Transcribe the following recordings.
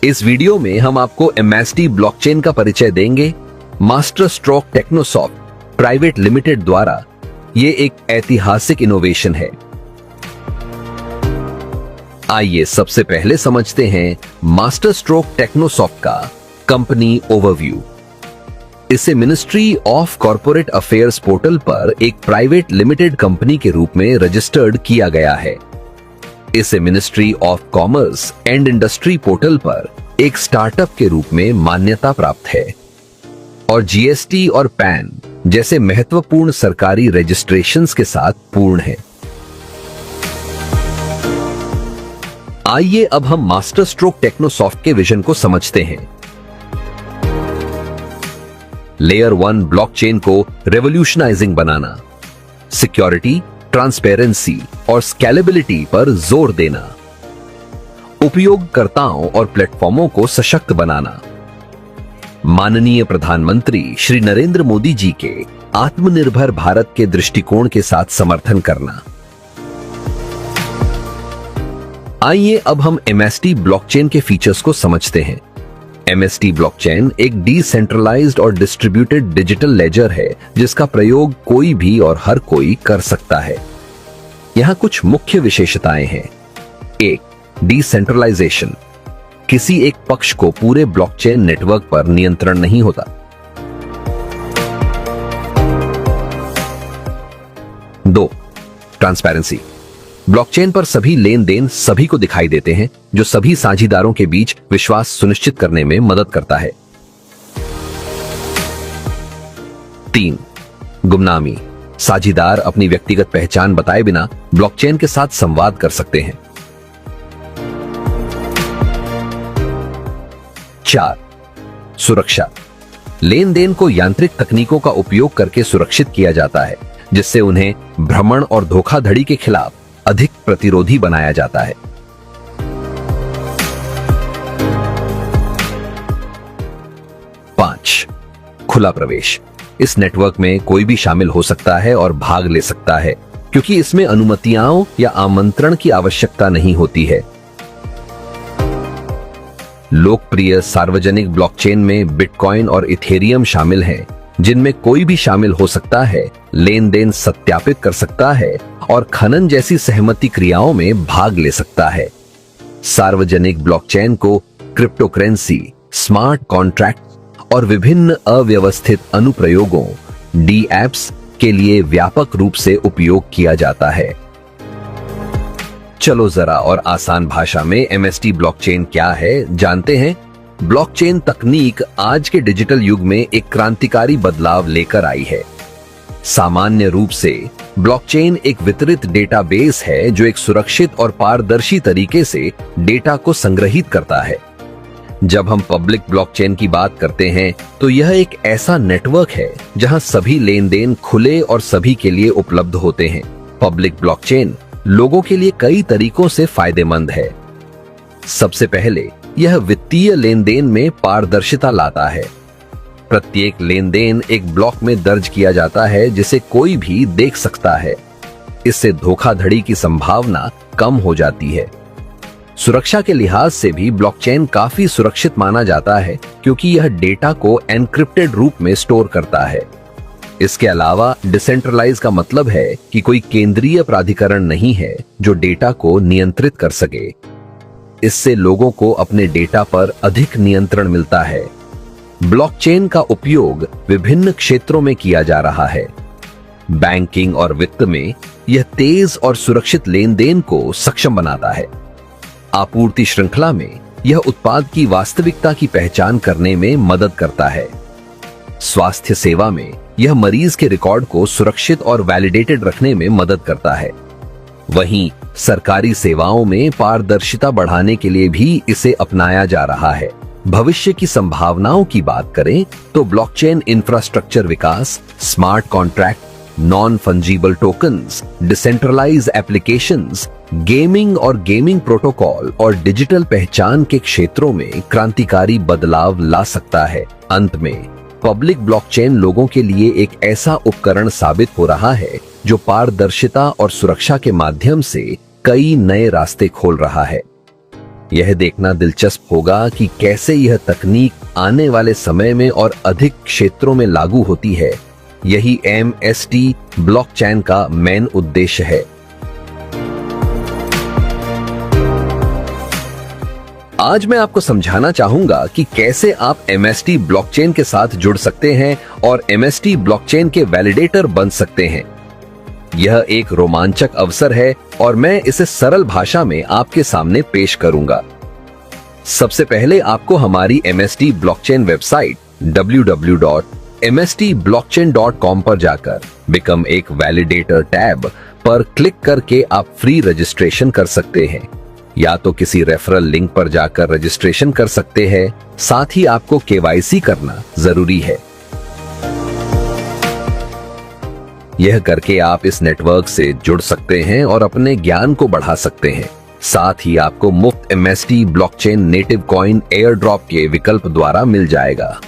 इस वीडियो में हम आपको MST ब्लॉकचेन का परिचय देंगे। मास्टर स्ट्रोक टेक्नोसॉफ्ट प्राइवेट लिमिटेड द्वारा ये एक ऐतिहासिक इनोवेशन है। आइए सबसे पहले समझते हैं मास्टर स्ट्रोक टेक्नोसॉफ्ट का कंपनी ओवरव्यू। इसे ministry of corporate affairs portal पर एक प्राइवेट लिमिटेड कंपनी के रूप में रजिस्टर्ड किया गया है। इसे ministry of commerce and industry portal पर एक स्टार्टअप के रूप में मान्यता प्राप्त है और GST और पैन जैसे महत्वपूर्ण सरकारी रजिस्ट्रेशंस के साथ पूर्ण है। आइए अब हम मास्टर स्ट्रोक टेक्नोसॉफ्ट के विजन को समझते हैं। लेयर 1 ब्लॉकचेन को रेवोल्यूशनाइजिंग बनाना, सिक्योरिटी, ट्रांसपेरेंसी और स्केलेबिलिटी पर जोर देना, उपयोगकर्ताओं और प्लेटफॉर्मों को सशक्त बनाना, माननीय प्रधानमंत्री श्री नरेंद्र मोदी जी के आत्मनिर्भर भारत के दृष्टिकोण के साथ समर्थन करना। आइए अब हम MST ब्लॉकचेन के फीचर्स को समझते हैं। MST ब्लॉकचेन एक डिसेंट्रलाइज्ड और डिस्ट्रीब्यूटेड डिजिटल लेजर है जिसका प्रयोग कोई भी और हर कोई कर सकता है। यहां कुछ मुख्य विशेषताएं हैं। 1. डिसेंट्रलाइजेशन। किसी एक पक्ष को पूरे ब्लॉकचेन नेटवर्क पर नियंत्रण नहीं होता। 2. ट्रांसपेरेंसी। ब्लॉकचेन पर सभी लेन देन सभी को दिखाई देते हैं, जो सभी साझीदारों के बीच विश्वास सुनिश्चित करने में मदद करता है। 3. गुमनामी। साझीदार अपनी व्यक्तिगत पहचान बताए बिना ब्लॉकचेन के साथ संवाद कर सकते हैं। 4. सुरक्षा। लेन देन को यांत्रिक तकनीकों का उपयोग करके सुरक्षित किया जाता है, जिससे उन्हें भ्रमण और धोखाधड़ी के खिलाफ अधिक प्रतिरोधी बनाया जाता है। 5. खुला प्रवेश। इस नेटवर्क में कोई भी शामिल हो सकता है और भाग ले सकता है, क्योंकि इसमें अनुमतियों या आमंत्रण की आवश्यकता नहीं होती है। लोकप्रिय सार्वजनिक ब्लॉकचेन में बिटकॉइन और इथेरियम शामिल हैं, जिनमें कोई भी शामिल हो सकता है, लेन देन सत्यापित कर सकता है और खनन जैसी सहमति क्रियाओं में भाग ले सकता है। सार्वजनिक ब्लॉकचेन को क्रिप्टोकरेंसी, स्मार्ट कॉन्ट्रैक्ट और विभिन्न अव्यवस्थित अनुप्रयोगों DApps के लिए व्यापक रूप से उपयोग किया जाता है। चलो जरा और आसान भाषा में MST ब्लॉकचेन क्या है जानते हैं। ब्लॉकचेन तकनीक आज के डिजिटल युग में एक क्रांतिकारी बदलाव लेकर आई है। सामान्य रूप से ब्लॉकचेन एक वितरित डेटाबेस है जो एक सुरक्षित और पारदर्शी तरीके से डेटा को संग्रहित करता है। जब हम पब्लिक ब्लॉकचेन की बात करते हैं तो यह एक ऐसा नेटवर्क है जहां सभी लेन देन खुले और सभी के लिए उपलब्ध होते हैं। पब्लिक ब्लॉकचेन लोगों के लिए कई तरीकों से फायदेमंद है। सबसे पहले यह वित्तीय लेन देन में पारदर्शिता लाता है। प्रत्येक लेन देन एक ब्लॉक में दर्ज किया जाता है जिसे कोई भी देख सकता है। इससे धोखाधड़ी की संभावना कम हो जाती है। सुरक्षा के लिहाज से भी ब्लॉकचेन काफी सुरक्षित माना जाता है, क्योंकि यह डेटा को एन्क्रिप्टेड रूप में स्टोर करता है। इसके अलावा डिसेंट्रलाइज का मतलब है कि कोई केंद्रीय प्राधिकरण नहीं है जो डेटा को नियंत्रित कर सके। इससे लोगों को अपने डेटा पर अधिक नियंत्रण मिलता है। ब्लॉकचेन का उपयोग विभिन्न क्षेत्रों में किया जा रहा है। बैंकिंग और वित्त में यह तेज और सुरक्षित लेन देन को सक्षम बनाता है। आपूर्ति श्रृंखला में यह उत्पाद की वास्तविकता की पहचान करने में मदद करता है। स्वास्थ्य सेवा में यह मरीज के रिकॉर्ड को सुरक्षित और वैलिडेटेड रखने में मदद करता है। वहीं सरकारी सेवाओं में पारदर्शिता बढ़ाने के लिए भी इसे अपनाया जा रहा है। भविष्य की संभावनाओं की बात करें तो ब्लॉकचेन इंफ्रास्ट्रक्चर विकास, smart contract, non fungible tokens, decentralize applications, gaming protocol और डिजिटल पहचान के क्षेत्रों में क्रांतिकारी बदलाव ला सकता है। अंत में पब्लिक ब्लॉकचेन लोगों के लिए एक ऐसा उपकरण साबित हो रहा है जो पारदर्शिता और सुरक्षा के माध्यम से कई नए रास्ते खोल रहा है। यह देखना दिलचस्प होगा कि कैसे यह तकनीक आने वाले समय में और अधिक क्षेत्रों में लागू होती है। यही MST ब्लॉकचेन का मेन उद्देश्य है। आज मैं आपको समझाना चाहूंगा कि कैसे आप MST ब्लॉकचेन के साथ जुड़ सकते हैं और MST ब्लॉकचेन के वैलिडेटर बन सकते हैं। यह एक रोमांचक अवसर है और मैं इसे सरल भाषा में आपके सामने पेश करूंगा। सबसे पहले आपको हमारी MST ब्लॉकचेन वेबसाइट www.mstblockchain.com पर जाकर बिकम एक वैलिडेटर टैब पर क्लिक करके आप फ्री रजिस्ट्रेशन कर सकते हैं, या तो किसी रेफरल लिंक पर जाकर रजिस्ट्रेशन कर सकते हैं। साथ ही आपको KYC करना जरूरी है। यह करके आप इस नेटवर्क से जुड़ सकते हैं और अपने ज्ञान को बढ़ा सकते हैं। साथ ही आपको मुफ्त MST blockchain native coin air drop के विकल्प द्वारा मिल जाएगा।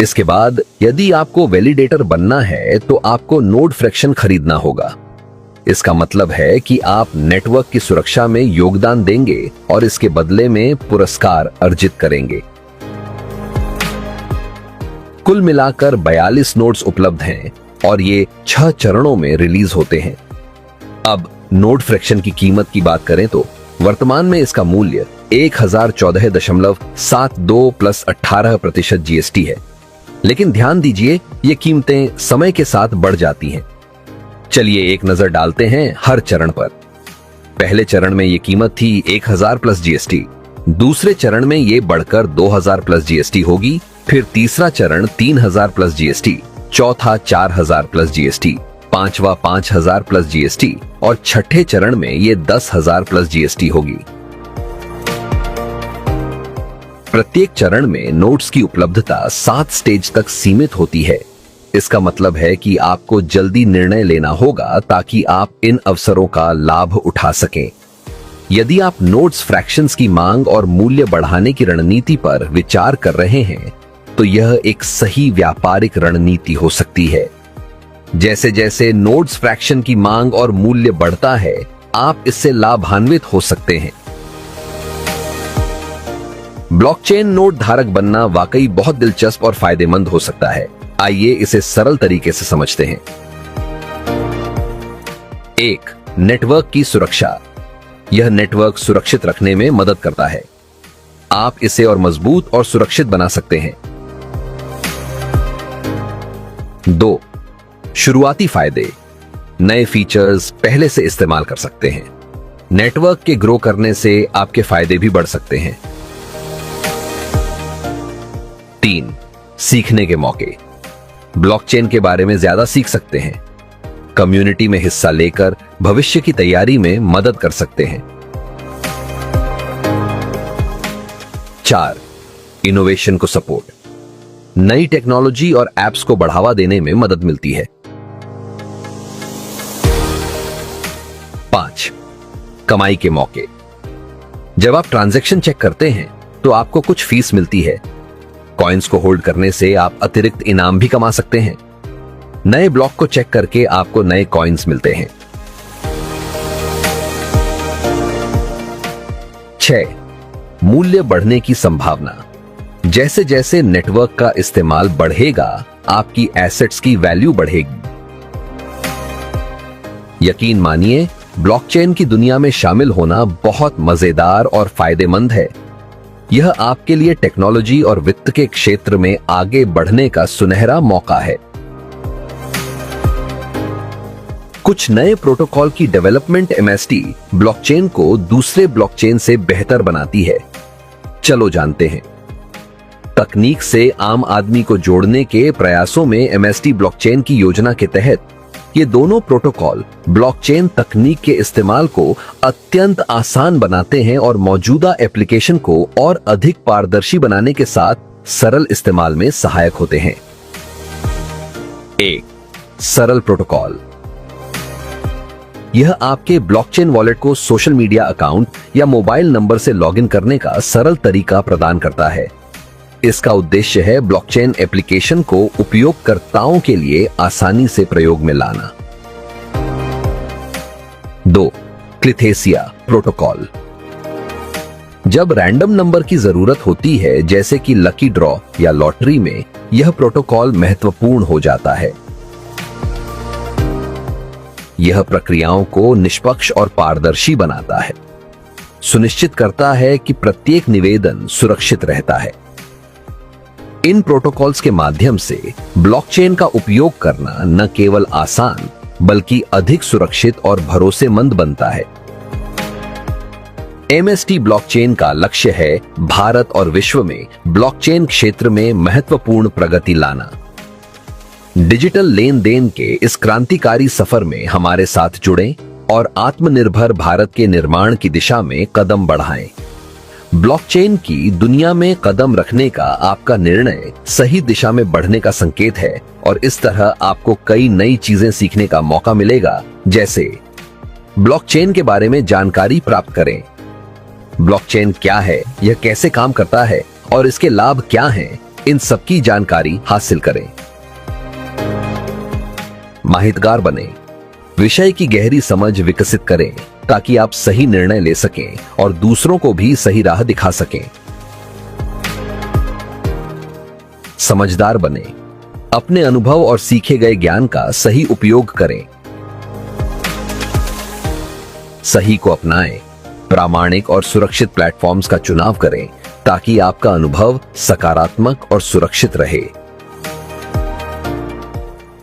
इसके बाद यदि आपको वैलिडेटर बनना है तो आपको नोड फ्रैक्शन खरीदना होगा। इसका मतलब है कि आप नेटवर्क की सुरक्षा में योगदान देंगे और इसके बदले में पुरस्कार अर्जित करेंगे। कुल मिलाकर 42 नोड्स उपलब्ध हैं और ये 6 चरणों में रिलीज होते हैं। अब नोड फ्रैक्शन की कीमत की बात करें तो वर्तमान में इसका मूल्य 1014.72 प्लस 18% GST है। लेकिन ध्यान दीजिए, ये कीमतें समय के साथ बढ़ जाती हैं। चलिए एक नजर डालते हैं हर चरण पर। पहले चरण में ये कीमत थी 1000 प्लस GST, दूसरे चरण में ये बढ़कर 2000 प्लस GST होगी, फिर तीसरा चरण 3000 प्लस GST, चौथा 4000 प्लस GST, पांचवा 5000 प्लस GST और छठे चरण में ये 10,000 प्लस GST होगी। प्रत्येक चरण में नोट्स की उपलब्धता 7 स्टेज तक सीमित होती है। इसका मतलब है कि आपको जल्दी निर्णय लेना होगा ताकि आप इन अवसरों का लाभ उठा सकें। यदि आप नोट्स फ्रैक्शंस की मांग और मूल्य बढ़ाने की रणनीति पर विचार कर रहे हैं तो यह एक सही व्यापारिक रणनीति हो सकती है। जैसे जैसे नोट्स फ्रैक्शन की मांग और मूल्य बढ़ता है, आप इससे लाभान्वित हो सकते हैं। ब्लॉकचेन नोड धारक बनना वाकई बहुत दिलचस्प और फायदेमंद हो सकता है। आइए इसे सरल तरीके से समझते हैं। 1. नेटवर्क की सुरक्षा। यह नेटवर्क सुरक्षित रखने में मदद करता है। आप इसे और मजबूत और सुरक्षित बना सकते हैं। 2. शुरुआती फायदे। नए फीचर्स पहले से इस्तेमाल कर सकते हैं। नेटवर्क के ग्रो करने से आपके फायदे भी बढ़ सकते हैं। 3. सीखने के मौके। ब्लॉकचेन के बारे में ज्यादा सीख सकते हैं। कम्युनिटी में हिस्सा लेकर भविष्य की तैयारी में मदद कर सकते हैं। 4. इनोवेशन को सपोर्ट। नई टेक्नोलॉजी और एप्स को बढ़ावा देने में मदद मिलती है। 5. कमाई के मौके। जब आप ट्रांजैक्शन चेक करते हैं तो आपको कुछ फीस मिलती है। कॉइन्स को होल्ड करने से आप अतिरिक्त इनाम भी कमा सकते हैं। नए ब्लॉक को चेक करके आपको नए कॉइन्स मिलते हैं। 6. मूल्य बढ़ने की संभावना। जैसे जैसे नेटवर्क का इस्तेमाल बढ़ेगा, आपकी एसेट्स की वैल्यू बढ़ेगी। यकीन मानिए, ब्लॉकचेन की दुनिया में शामिल होना बहुत मजेदार और फायदेमंद है। यह आपके लिए टेक्नोलॉजी और वित्त के क्षेत्र में आगे बढ़ने का सुनहरा मौका है। कुछ नए प्रोटोकॉल की डेवलपमेंट MST ब्लॉकचेन को दूसरे ब्लॉकचेन से बेहतर बनाती है। चलो जानते हैं। तकनीक से आम आदमी को जोड़ने के प्रयासों में MST ब्लॉकचेन की योजना के तहत ये दोनों प्रोटोकॉल ब्लॉकचेन तकनीक के इस्तेमाल को अत्यंत आसान बनाते हैं और मौजूदा एप्लीकेशन को और अधिक पारदर्शी बनाने के साथ सरल इस्तेमाल में सहायक होते हैं। 1. सरल प्रोटोकॉल। यह आपके ब्लॉकचेन वॉलेट को सोशल मीडिया अकाउंट या मोबाइल नंबर से लॉगिन करने का सरल तरीका प्रदान करता है। इसका उद्देश्य है ब्लॉकचेन एप्लीकेशन को उपयोगकर्ताओं के लिए आसानी से प्रयोग में लाना। 2. क्लिथेसिया प्रोटोकॉल। जब रैंडम नंबर की जरूरत होती है, जैसे कि लकी ड्रॉ या लॉटरी में, यह प्रोटोकॉल महत्वपूर्ण हो जाता है। यह प्रक्रियाओं को निष्पक्ष और पारदर्शी बनाता है, सुनिश्चित करता है कि प्रत्येक निवेदन सुरक्षित रहता है। इन प्रोटोकॉल्स के माध्यम से ब्लॉकचेन का उपयोग करना न केवल आसान बल्कि अधिक सुरक्षित और भरोसेमंद बनता है। MST ब्लॉकचेन का लक्ष्य है भारत और विश्व में ब्लॉकचेन क्षेत्र में महत्वपूर्ण प्रगति लाना। डिजिटल लेन देन के इस क्रांतिकारी सफर में हमारे साथ जुड़ें और आत्मनिर्भर भारत के निर्माण की दिशा में कदम बढ़ाएं। ब्लॉकचेन की दुनिया में कदम रखने का आपका निर्णय सही दिशा में बढ़ने का संकेत है और इस तरह आपको कई नई चीजें सीखने का मौका मिलेगा, जैसे ब्लॉकचेन के बारे में जानकारी प्राप्त करें। ब्लॉकचेन क्या है, यह कैसे काम करता है और इसके लाभ क्या हैं, इन सब की जानकारी हासिल करें। माहितगार बने, विषय की गहरी समझ विकसित करें ताकि आप सही निर्णय ले सकें और दूसरों को भी सही राह दिखा सकें। समझदार बने, अपने अनुभव और सीखे गए ज्ञान का सही उपयोग करें। सही को अपनाएं, प्रामाणिक और सुरक्षित प्लेटफॉर्म्स का चुनाव करें ताकि आपका अनुभव सकारात्मक और सुरक्षित रहे।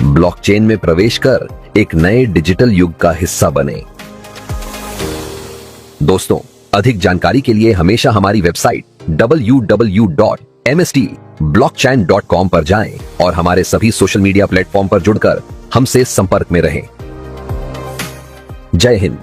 ब्लॉकचेन में प्रवेश कर एक नए डिजिटल युग का हिस्सा बने। दोस्तों, अधिक जानकारी के लिए हमेशा हमारी वेबसाइट www.mstblockchain.com पर जाएं और हमारे सभी सोशल मीडिया प्लेटफॉर्म पर जुड़कर हमसे संपर्क में रहें। जय हिंद।